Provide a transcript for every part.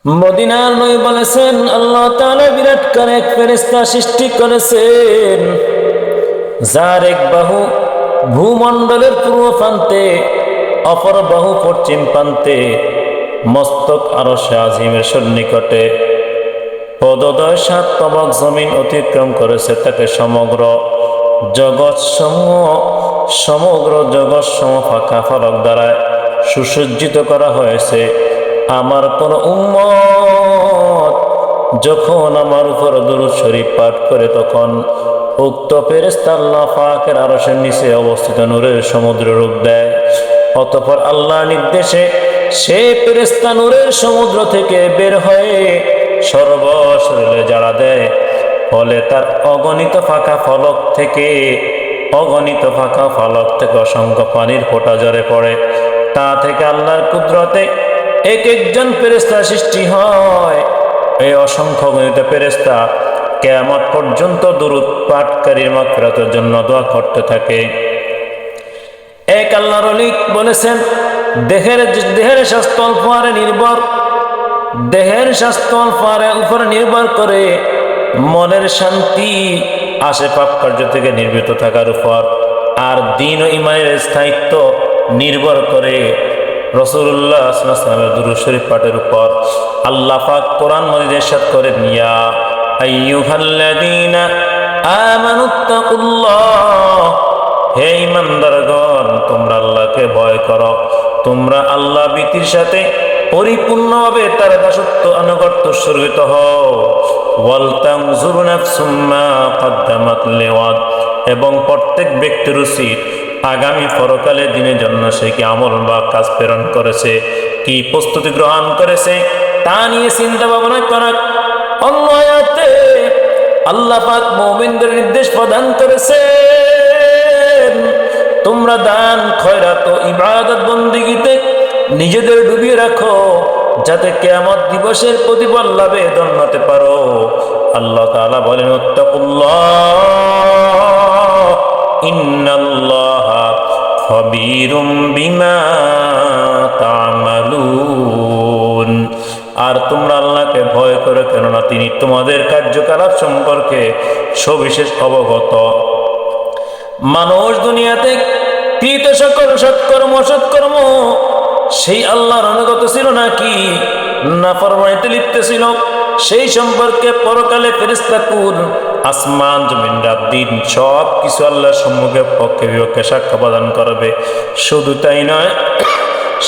মদিনার নবী বলেছেন, আল্লাহ তাআলা বিরাট করে এক ফেরেশতা সৃষ্টি করেছেন, যার এক বাহু ভূমণ্ডলের পূর্ব প্রান্তে, অপর বাহু পশ্চিম প্রান্তে, মস্তক আরশে আজিমের সন্নিকটে, পদদয় 7 তবক জমিন অতিক্রম করেছে। তাকে সমগ্র জগৎ ফাঁকা ফলক দ্বারা সুসজ্জিত করা হয়েছে। আমার কোন উম্মত যখন আমার উপর দুরূদ শরীফ পাঠ করে, তখন উক্ত ফেরেশতা আল্লাহ পাকের আরশের নিচে অবস্থিত নূরের সমুদ্রে রূপ দেয়। অতঃপর আল্লাহর নির্দেশে সে ফেরেশতা নূরের সমুদ্র থেকে বের হয়ে সর্বশরীরে জ্বালা দেয়। ফলে তার অগণিত ফাঁকা ফলক থেকে অসংখ্য পানির ফোঁটা ঝরে পড়ে। তা থেকে আল্লাহর কুদরতে এক একজন ফেরেশতা সৃষ্টি হয়। এই অসংখ্য গণিত ফেরেশতা কিয়ামত পর্যন্ত দুরূদ পাঠকারীর মাগফিরাতের জন্য দোয়া করতে থাকে। এক আল্লাহর ওলি বলেছেন, দেহের স্বাস্থ্য উপরে নির্ভর করে, মনের শান্তি আসে পাপ কার্য থেকে নির্ভীত থাকার উপর, আর দ্বীন ও ঈমানের স্থায়িত্ব নির্ভর করে রাসূলুল্লাহ সাল্লাল্লাহু আলাইহি ওয়াসাল্লামের দুরূদ শরীফ পাঠের উপর। আল্লাহ পাক কোরআন মাজিদে ইরশাদ করেন, ইয়া আইয়ুহাল্লাযীনা আমানুত্তাকুল্লাহ, হে ঈমানদারগণ, তোমরা আল্লাহকে ভয় করো। তোমরা আল্লাহ ভীতির সাথে পরিপূর্ণভাবে তার দাসত্ব আনুগত্য উৎসর্গিত হও। ওয়াল তানজুর নাফসুম মা কদ্দামাত লিগাদ, এবং প্রত্যেক ব্যক্তির উচিত আগামী পরকালের দিনের জন্য সে কি আমল বা কাজ প্রেরণ করেছে, কি প্রস্তুতি গ্রহণ করেছে, তা নিয়ে চিন্তা ভাবনা করা। অন্য আয়াতে আল্লাহ পাক মুমিনদের নির্দেশ প্রদান করেছেন, তোমরা দান খয়রাত ও ইবাদত বন্দেগীতে নিজেদের ডুবিয়ে রাখো, যাতে কিয়ামত দিবসের প্রতিফল লাভে ধন্যতে পারো। আল্লাহ তাআলা বলেন, ওয়াত্তাকুল্লাহ ইন্নাল্লাহা খাবীরুম বিমা তা'মালুন। আর তোমরা আল্লাহকে ভয় করো, কেননা তিনি তোমাদের কার্যকলাপ সম্পর্কে সবিশেষ অবগত। মানুষ দুনিয়াতে কৃত সকল সৎকর্ম সেই আল্লাহর অনুগত ছিল নাকি নাফরমানিতে লিপ্ত ছিল, সেই সম্পর্কে পরকালে ফেরেশতাকুল আসমান জমিন রাত দিন সব কিছু আল্লাহর সম্মুখে পক্ষে বিপক্ষে সাক্ষ্য প্রদান করবে। শুধু তাই নয়,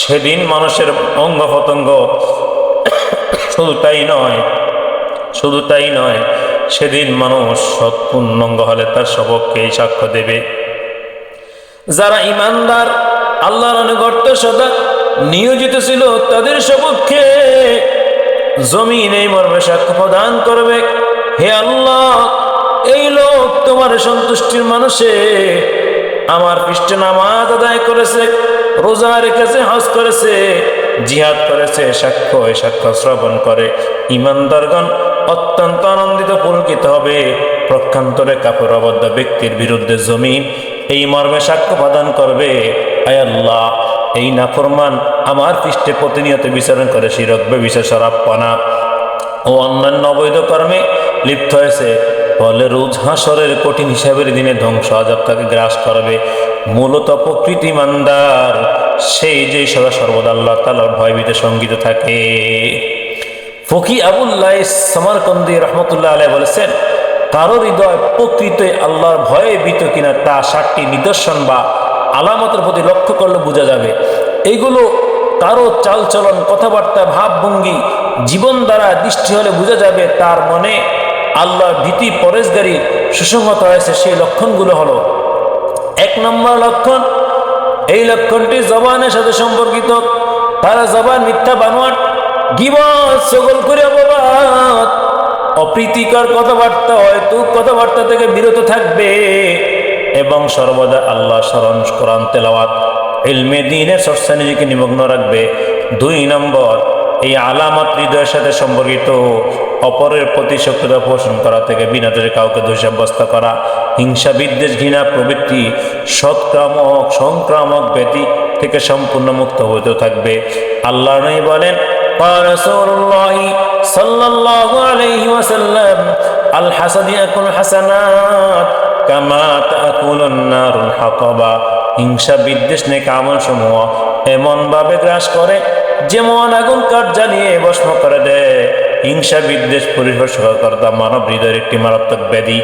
সেদিন মানুষের অঙ্গ প্রত্যঙ্গ শুধু তাই নয়, সেদিন মানুষ সৎপূর্ণাঙ্গ হলে তার সপক্ষেই সাক্ষ্য দেবে। যারা ঈমানদার, আল্লাহর অনুগত সদা নিয়োজিত ছিল, তাদের সপক্ষে জমিন এই মর্মে সাক্ষ্য প্রদান করবে, হে আল্লাহ, এই লোক তোমার সন্তুষ্টির মানুষে আমার পৃষ্ঠে নামাজ আদায় করেছে, রোজা রেখেছে, হজ করেছে, জিহাদ করেছে। সাক্ষ্য শ্রবণ করে ঈমানদারগণ অত্যন্ত আনন্দিত পুলকিত হবে। প্রক্ষান্তরে কাপুরবদ্ধ ব্যক্তির বিরুদ্ধে জমিন এই মর্মে সাক্ষ্য প্রদান করবে, আয় আল্লাহ, এই নাফরমান আমার পৃষ্ঠে প্রতিনিয়ত বিচরণ করে শিরক, ব্যভিচার, শরাবপানা ও অন্যান্য অবৈধ কর্মে লিপ্ত হয়েছে। ফলে রোজ হাসরের কঠিন হিসাবের দিনে ধ্বংস আযাব তাকে গ্রাস করবে। মূলত প্রকৃত ঈমানদার সেই যে সর্বদা আল্লাহ তাআলার ভয়ভীত সঙ্গীত থাকে। ফকি আবুল্লাহ সামারকন্দি রাহমাতুল্লাহ আলাইহি বলেছেন, কারো হৃদয় প্রকৃতই আল্লাহর ভয়ে ভীত কিনা তা 7টি নিদর্শন বা আলামতের প্রতি লক্ষ্য করলে বোঝা যাবে। এইগুলো কারো চালচলন, কথাবার্তা, ভাবভঙ্গি, জীবন দ্বারা দৃষ্টি হলে বোঝা যাবে তার মনে আল্লাহর ভীতি পরেশগারী সুসংহত হয়েছে। সেই লক্ষণগুলো হলো, 1 নম্বর লক্ষণ, এই লক্ষণটি জবানের সাথে সম্পর্কিত। তারা জবান মিথ্যা, বানোয়াট, গীবত, চগলখড়ি, অপবাদ, অপ্রীতিকর কথাবার্তা, অহেতুক কথাবার্তা থেকে বিরত থাকবে এবং সর্বদা আল্লাহ স্মরণ, কোরআন তেলাওয়াত, ইলমে দ্বীনের চর্চা নিজেকে নিমগ্ন রাখবে। 2 নম্বর, এই আলামত হৃদয়ের সাথে সম্পর্কিত। অপরের প্রতি শত্রুতা পোষণ করা থেকে বিনা দোষে কাউকে দোষী সাব্যস্ত করা, হিংসা, বিদ্বেষ, ঘৃণা প্রভৃতি সংক্রামক ব্যাধি থেকে সম্পূর্ণ মুক্ত হতে থাকবে। আল্লাহ নবী বলেন, قال رسول الله صلى الله عليه وسلم الحسد يأكل الحسنات كما تأكل النار الحطب হিংসা বিদ্বেষ নেক আমল সমূহ এমন ভাবে গ্রাস করে যেমন আগুন কাঠ জ্বালিয়ে ভস্ম করে দেয়। হিংসা বিদ্বেষ পরিহাসকর্তা মানব হৃদয়ের একটি মারাত্মক ব্যাধি।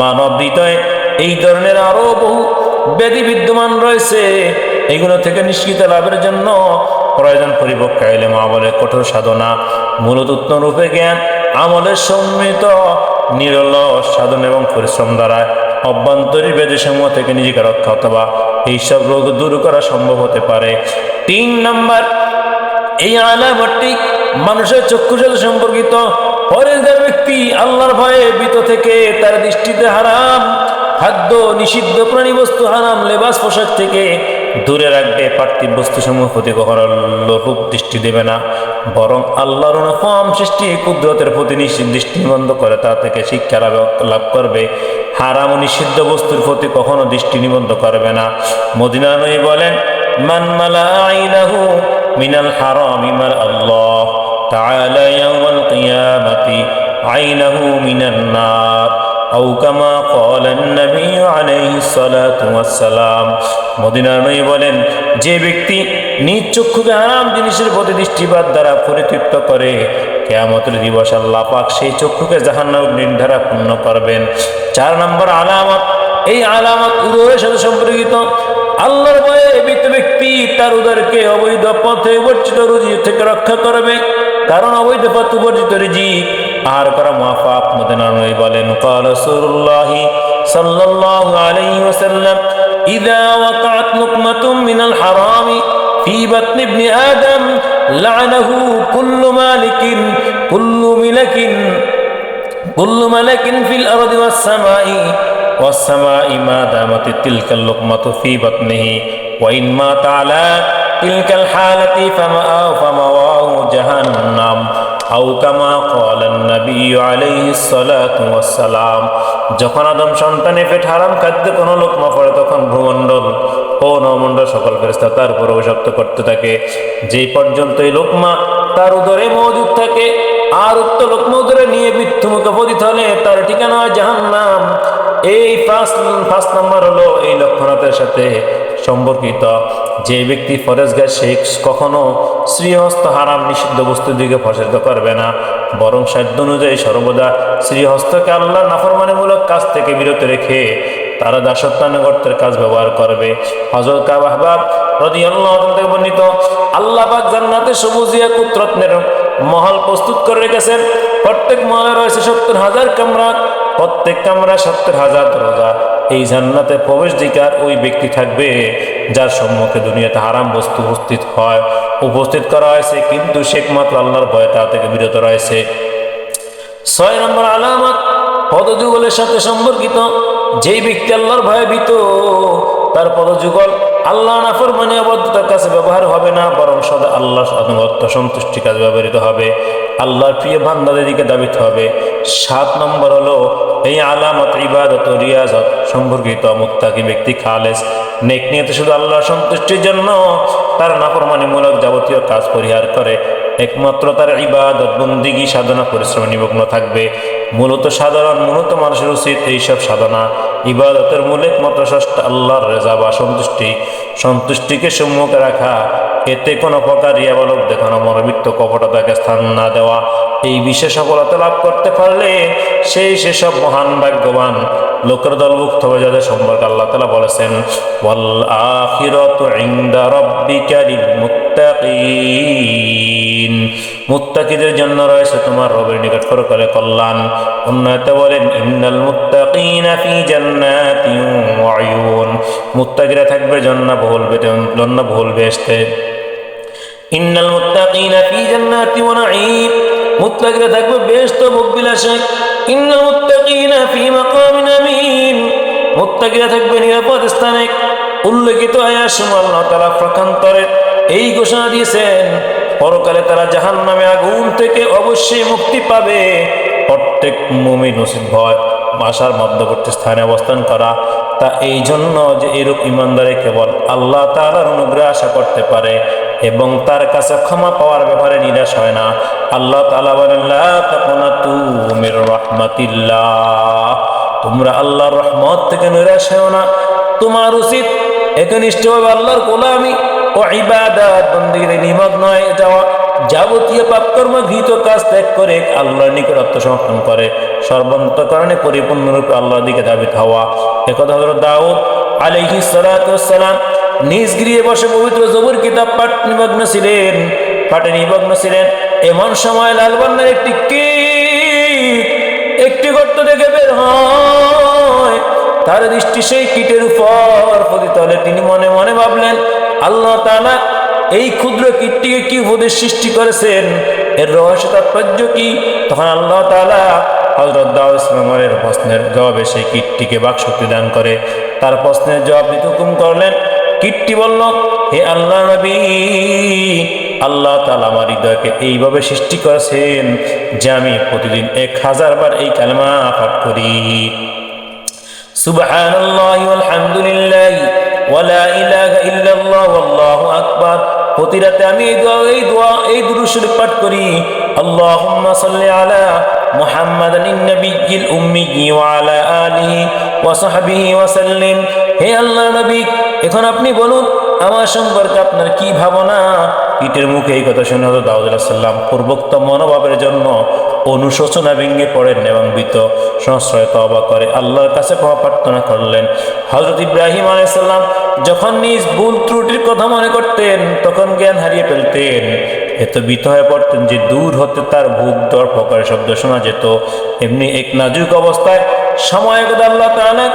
মানব হৃদয়ে এই ধরনের আরো বহু ব্যাধি বিদ্যমান রয়েছে। এগুলো থেকে নিষ্কৃত লাভের জন্য প্রয়োজন পরিপক্ক ইলম, আমলের কঠোর সাধনা, মূলত উত্তম রূপে জ্ঞান, আমলের সম্মিলিত নিরলস সাধন এবং পরিশ্রম দ্বারা অভ্যন্তরীণ ব্যাধিসমূহ থেকে নিজেকে রক্ষা অথবা এইসব রোগ দূর করা সম্ভব হতে পারে। 3 নম্বর, এই আলামতটি মানুষের চক্ষুর সাথে সম্পর্কিত। পরেশগার ব্যক্তি আল্লাহর ভয়ে ভীত থেকে তার দৃষ্টিতে হারাম খাদ্য, নিষিদ্ধ প্রাণী বস্তু, হারাম লেবাস পোশাক থেকে দূরে রাখবে। পার্থিব বস্তুসমূহ প্রতি কখনো লোলুপ দৃষ্টি দেবে না, বরং আল্লাহর অনুপম সৃষ্টি কুদরতের প্রতি দৃষ্টি নিবন্ধ করে তা থেকে শিক্ষা লাভ করবে। হারাম ও নিষিদ্ধ বস্তুর প্রতি কখনো দৃষ্টি নিবন্ধ করবে না। মদিনা নবী বলেন, মান মালা আইনাহু মিনাল হারামি মাল আল্লাহ তাআলা ইয়াউমাল কিয়ামাতি আইনাহু মিনান নার আও কামা ক্বালান নবী আলাইহিস সালাতু ওয়াস সালাম। মদিনা নবী বলেন, যে ব্যক্তি নিজ চক্ষুকে হারাম জিনিসের প্রতি দৃষ্টিপাত দ্বারা পরিতৃপ্ত করে, কিয়ামতের দিবস আল্লাহ পাক সেই চক্ষুকে জাহান্নামের নির্ধারা পূর্ণ করবেন। 4 নম্বর আলামত, এই আলামত উদরের সাথে সম্পর্কিত। আল্লাহর ভয়ে ভীত ব্যক্তি তার উদরকে অবৈধ পথে বর্জিত রুজি থেকে রক্ষা করবে, কারণ অবৈধ পথে বর্জিত রিজিক আহার করা মুআফাক। মদিনা নবী বলেন, ক্বাল রাসূলুল্লাহ সাল্লাল্লাহু আলাইহি ওয়াসাল্লাম, ইযা ওয়াকাআত লুকমাতুম মিনাল হারামি ফি বাতনি ইবনি আদম লা'নাহু কুল্লু মালিকিন কুল্লু মালাকিন ফিল আরদি ওয়াস সামাই মা দামাত তিলকাল লুকমাতু ফি বাতনিহি ওয়া ইন মাতা আলা তিলকাল হালাতি ফামাওয়াহু জাহান্নাম আও কামা ক্বালান নবী আলাইহিস সালাতু ওয়াস সালাম। যখন আদম সন্তানের পেট হারাম খাদ্য কোনো লোকমা পড়ে, তখন ভূমণ্ডল ও নমণ্ডল সকল ফেরেশতা তার উপর অভিশপ্ত করতে থাকে, যে পর্যন্ত এই লোকমা তার উদরে মজুদ থাকে। আর উক্ত লোকমা উদরে নিয়ে মৃত্যুমুখে পতিত হলে তার ঠিকানা হয় জাহান্নাম। এই 5 নম্বর হলো এই লক্ষণাতের সাথে সম্পর্কিত। যে ব্যক্তি ফরেজগার সে কখনো শ্রীহস্ত হারাম নিষিদ্ধ বস্তুর দিকে প্রসারিত করবে না, বরং সাধ্য অনুযায়ী সর্বদা শ্রীহস্তকে আল্লাহ নাফরমানিমূলক কাজ থেকে বিরত রেখে তারা দাসত্বানুগত্যের কাজ ব্যবহার করবে। হযরত কাব আহবাব রাদিয়াল্লাহু আনহু থেকে বর্ণিত, আল্লাহ পাক জান্নাতে সবুজিয়া কুদরতের মহল প্রস্তুত করে রেখেছেন। প্রত্যেক মহলে রয়েছে 70,000 কামরা, প্রত্যেক কামরা 70,000 দরজা। এই জান্নাতে প্রবেশাধিকার ওই ব্যক্তি থাকবে যার সম্মুখে দুনিয়াতে হারাম বস্তু উপস্থিত করা হয়েছে, কিন্তু সে একমাত্র আল্লাহর ভয়ে তা থেকে বিরত রয়েছে। 6 নম্বর আলামত পদযুগলের সাথে সম্পর্কিত। যেই ব্যক্তি আল্লাহর ভয়ে ভীত, তার পদযুগল আল্লাহ নাফরমানি অবাধ্যতার কাছে ব্যবহার হবে না, বরং সদা আল্লাহর আনুগত্য সন্তুষ্টি কাজে ব্যবহৃত হবে, আল্লাহর প্রিয় বান্দাদের দিকে দাবিত হবে। 7 নম্বর হলো এই আলামত ইবাদত ও রিয়াজত সম্পর্কিত। মুত্তাকি ব্যক্তি খালেস নেক নিয়তে শুধু আল্লাহর সন্তুষ্টির জন্য তার নাফরমানিমূলক যাবতীয় কাজ পরিহার করে, একমাত্র তার ইবাদত বন্দিগি সাধনা পরিশ্রমে নিমগ্ন থাকবে। মূলত মানুষের উচিত এইসব সাধনা ইবাদতের মূল একমাত্র স্রষ্টা আল্লাহর রেজা বা সন্তুষ্টিকে সম্মুখে রাখা, এতে কোনো প্রকার রিয়াবালক দেখানো, মনোবৃত্ত কপটতাকে স্থান না দেওয়া। এই বিশেষ সফলতা লাভ করতে পারলে সেসব মহান ভাগ্যবান লোকের দলভুক্ত হবে, যাদের সম্পর্কে আল্লাহ তাআলা বলেছেন, ওয়াল আখিরাতু ইনদা রাব্বিকা লিল মুত্তাকিন, মুত্তাকিদের জন্য রয়েছে তোমার রবের নিকট পরকালে কল্যাণ। অন্যতে বলেন, ইন্নাল মুত্তাকিনা ফি জান্নাতিন ওয়া উয়ুন, মুত্তাকিরা থাকবে জান্নাতবহুল বেহেশতে। ইন্নাল মুত্তাকিনা ফি জান্নাতিন ওয়া নাঈম, মুত্তাকিরা থাকবে বেহেশত ভোগবিলাসে। ইন্নাল মুত্তাকিনা ফি মাকামিন আমিন, মুত্তাকিরা থাকবে নিরাপদ স্থানে। উল্লেখিত আয়াত সমূহ আল্লাহ তাআলা প্রকান্তরে এই ঘোষণা দিয়েছেন, পরকালে তারা জাহান্নামে আগুন থেকে অবশ্যই মুক্তি পাবে। প্রত্যেক মুমিন উচিত ভয় আশার মধ্যবর্তী স্থানে অবস্থান করা। তা এই জন্য যে এরূপ ইমানদারে কেবল আল্লাহ তাআলার অনুগ্রহ আশা করতে পারে, এবং তার কাছে ক্ষমা পাওয়ার ব্যাপারে নিরাশ হয় না। আল্লাহ তাআলা বলেন, লা তাকুনাতু মির রাহমাতিল্লাহ, তোমরা আল্লাহর রহমত থেকে নিরাশ হও না। তোমার উচিত একনিষ্ঠভাবে আল্লাহর গোলামি ও ইবাদত বন্দেগীতে নিমগ্ন হয়ে যাওয়া, যাবতীয় পাপকর্ম ঘৃত কাজ ত্যাগ করে আল্লাহর নিকট আত্মসমর্পণ করে সর্বান্তঃকরণে পরিপূর্ণরূপে আল্লাহর দিকে ধাবিত হওয়া। একথা হযরত দাউদ আলাইহিস সালাতু ওয়াস সালাম নিজ গৃহে বসে পবিত্র জবুর কিতাব পাঠে নিমগ্ন ছিলেন। এমন সময় লালবান্নার একটি গর্ত থেকে বের হয়। তার দৃষ্টি সেই কীটের উপর পতিত হলে তিনি মনে মনে ভাবলেন, আল্লাহ তাআলা এই ক্ষুদ্র কীটটিকে কি উপদেশ সৃষ্টি করেছেন, এর রহস্য তাৎপর্য কি? তখন আল্লাহ তাআলা হযরত দাউদ ইসলামের প্রশ্নের জবাবে সেই কীটটিকে বাকশক্তি দান করে তার প্রশ্নের জবাব দিতে হুকুম করলেন। কীটটি বলল, হে আল্লাহ নবী, আল্লাহ তাআলা আমার হৃদয়কে এইভাবে সৃষ্টি করেছেন যে আমি প্রতিদিন 1000 বার এই কালেমা পাঠ করি, সুবহানাল্লাহি ওয়ালহামদুলিল্লাহ ওয়া লা ইলাহা ইল্লাল্লাহ ওয়াল্লাহু আকবার। প্রতি রাতে আমি এই দুরূদ শরীফ পাঠ করি, আল্লাহুম্মা সাল্লি আলা মুহাম্মাদিন নাবিয়্যিল উম্মি ওয়া আলা আলিহি ওয়া সাহবিহি ওয়া সাল্লিম। হে আল্লাহ নবী, এখন আপনি বলুন আমার সম্পর্কে আপনার কি ভাবনা? কীটের মুখে এই কথা শুনে হযরত দাউদ আলাইহিস সালাম পূর্বোক্ত মনোভাবের জন্য অনুশোচনা ভেঙে পড়েন এবং ভীত সংশ্রয় তওবা করে আল্লাহর কাছে ক্ষমা প্রার্থনা করলেন। হযরত ইব্রাহিম আলাইহিস সালাম যখন নিজ ভুল ত্রুটির কথা মনে করতেন তখন জ্ঞান হারিয়ে ফেলতেন, এত ভীত হয়ে পড়তেন যে দূর হতে তার বুক ধড়ফড় শব্দ শোনা যেত। এমনি এক নাজুক অবস্থায় সময় আল্লাহ তাআলা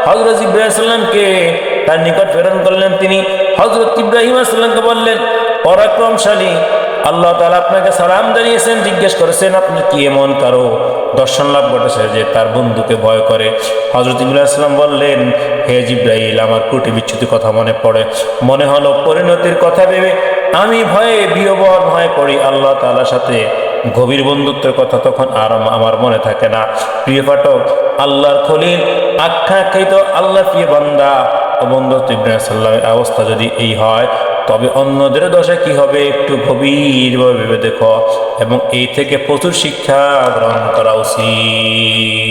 হযরত ইব্রাহিম আলাইহিস সালামকে তার নিকট প্রেরণ করলেন। তিনি হযরত ইব্রাহিম আলাইহিস সালামকে বললেন, পরাক্রমশালী আল্লাহ তাআলা আপনাকে সালাম জানিয়েছেন, জিজ্ঞেস করেছেন আপনি কি এমন কারো দর্শন লাভ ঘটেছে যে তার বন্ধুকে ভয় করে? হযরত ইব্রাহিম আলাইহিস সালাম বললেন, হে জিবরাইল, আমার ত্রুটি বিচ্যুতি কথা মনে পড়ে, মনে হলো পরিণতির কথা ভেবে আমি ভয়ে বিহ্বল হয়ে পড়ি। আল্লাহ তাআলার সাথে গভীর বন্ধুত্বের কথা তখন আর আমার মনে থাকে না। প্রিয় পাঠক, আল্লাহর খলিল আখ্যায়িত আল্লাহ প্রিয় বান্দা ও বন্ধু ইব্রাহিম সাল্লামের অবস্থা যদি এই হয়, তবে অন্যদের দশা কি হবে একটু গভীরভাবে ভেবে দেখো এবং এই থেকে প্রচুর শিক্ষা গ্রহণ করা উচিত।